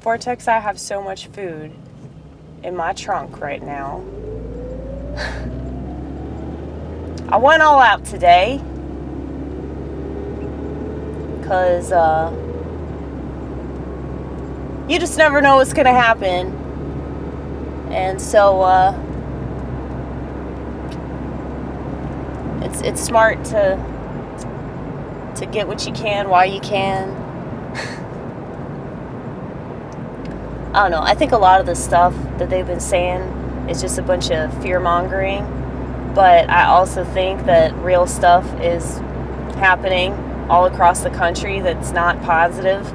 Vortex, I have so much food in my trunk right now. I went all out today because you just never know what's going to happen. And so it's smart to get what you can while you can. I don't know. I think a lot of the stuff that they've been saying is just a bunch of fear-mongering. But I also think that real stuff is happening all across the country that's not positive.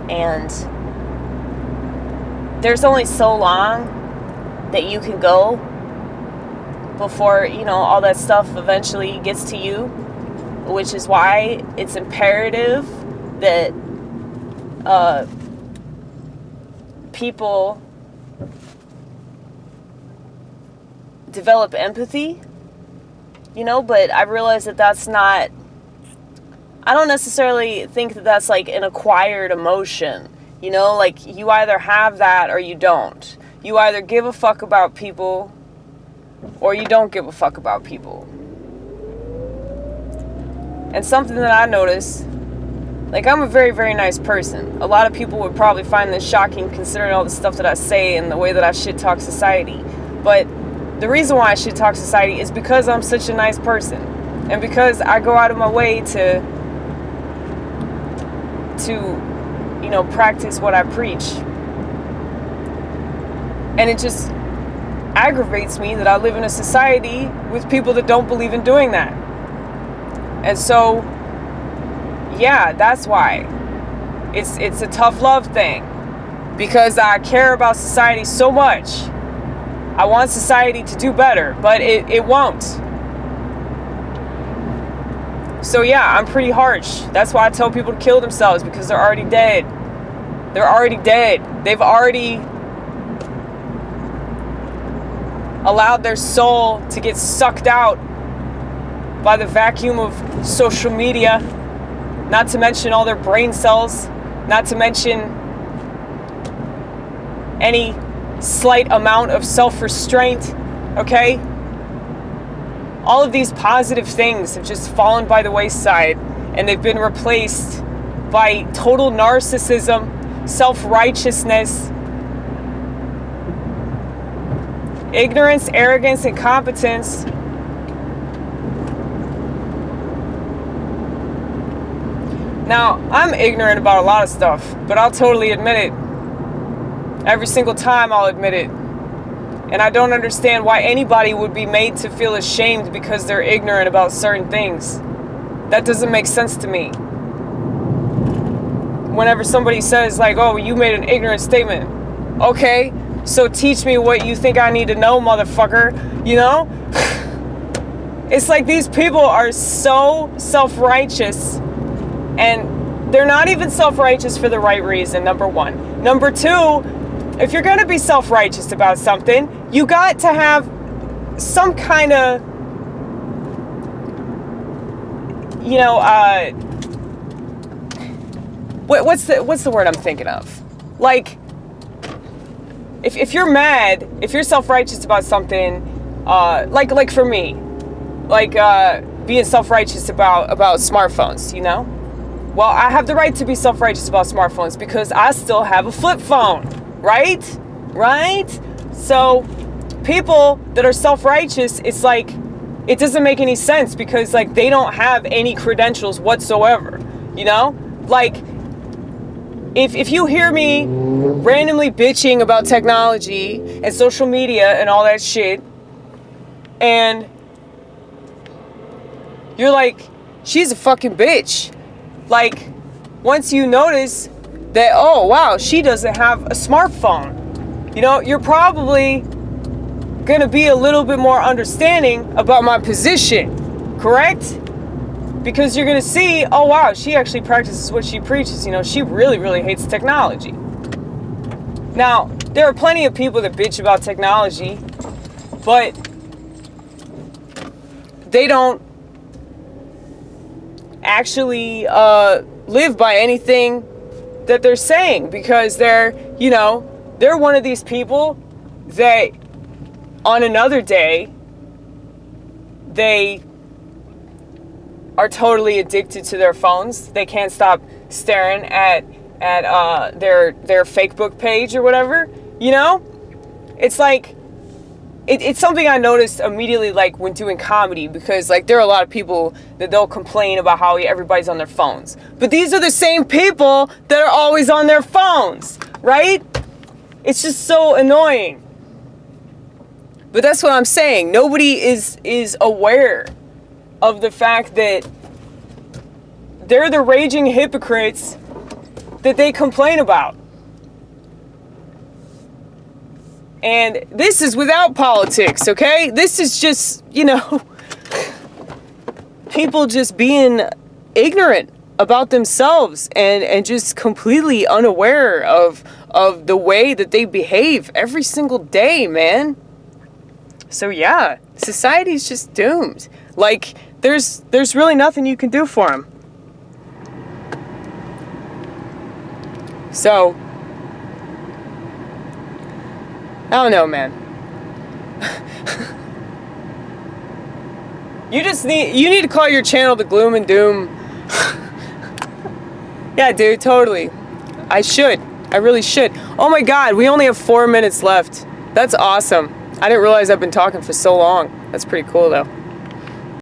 And there's only so long that you can go before, all that stuff eventually gets to you, which is why it's imperative that people develop empathy, but I realize that that's not, I don't necessarily think that that's like an acquired emotion, like you either have that or you don't. You either give a fuck about people or you don't give a fuck about people. And something that I notice, like I'm a very, very nice person. A lot of people would probably find this shocking considering all the stuff that I say and the way that I shit talk society. But the reason why I shit talk society is because I'm such a nice person. And because I go out of my way to practice what I preach. And it just aggravates me that I live in a society with people that don't believe in doing that. And so, yeah, that's why. It's a tough love thing. Because I care about society so much. I want society to do better, but it won't. So yeah, I'm pretty harsh. That's why I tell people to kill themselves, because they're already dead. They're already dead. They've already allowed their soul to get sucked out by the vacuum of social media, not to mention all their brain cells, not to mention any slight amount of self-restraint, okay? All of these positive things have just fallen by the wayside, and they've been replaced by total narcissism, self-righteousness, ignorance, arrogance, and competence. Now, I'm ignorant about a lot of stuff, but I'll totally admit it. Every single time I'll admit it. And I don't understand why anybody would be made to feel ashamed because they're ignorant about certain things. That doesn't make sense to me. Whenever somebody says like, oh, you made an ignorant statement. Okay, so teach me what you think I need to know, motherfucker. It's like these people are so self-righteous, and they're not even self-righteous for the right reason, number one. Number two, if you're going to be self-righteous about something, you got to have some kind of, what's the word I'm thinking of? Like, if you're mad, if you're self-righteous about something, like for me, like being self-righteous about smartphones, Well, I have the right to be self-righteous about smartphones because I still have a flip phone. Right? So people that are self-righteous, it's like, it doesn't make any sense because like they don't have any credentials whatsoever, Like, if you hear me randomly bitching about technology and social media and all that shit, and you're like, she's a fucking bitch. Like, once you notice that, oh, wow, she doesn't have a smartphone, you're probably going to be a little bit more understanding about my position, correct? Because you're going to see, oh, wow, she actually practices what she preaches. She really, really hates technology. Now, there are plenty of people that bitch about technology, but they don't actually live by anything that they're saying, because they're, you know, they're one of these people that on another day, they are totally addicted to their phones. They can't stop staring at their Facebook page or whatever, you know? It's like, it's something I noticed immediately, like when doing comedy, because like there are a lot of people that they'll complain about how everybody's on their phones. But these are the same people that are always on their phones, right? It's just so annoying. But that's what I'm saying. Nobody is aware of the fact that they're the raging hypocrites that they complain about. And this is without politics, okay? This is just, you know, people just being ignorant about themselves and just completely unaware of the way that they behave every single day, man. So yeah, society's just doomed. Like, there's really nothing you can do for them. So, I don't know, man. You need to call your channel the Gloom and Doom. Yeah, dude, totally. I should. I really should. Oh my God, we only have 4 minutes left. That's awesome. I didn't realize I've been talking for so long. That's pretty cool, though.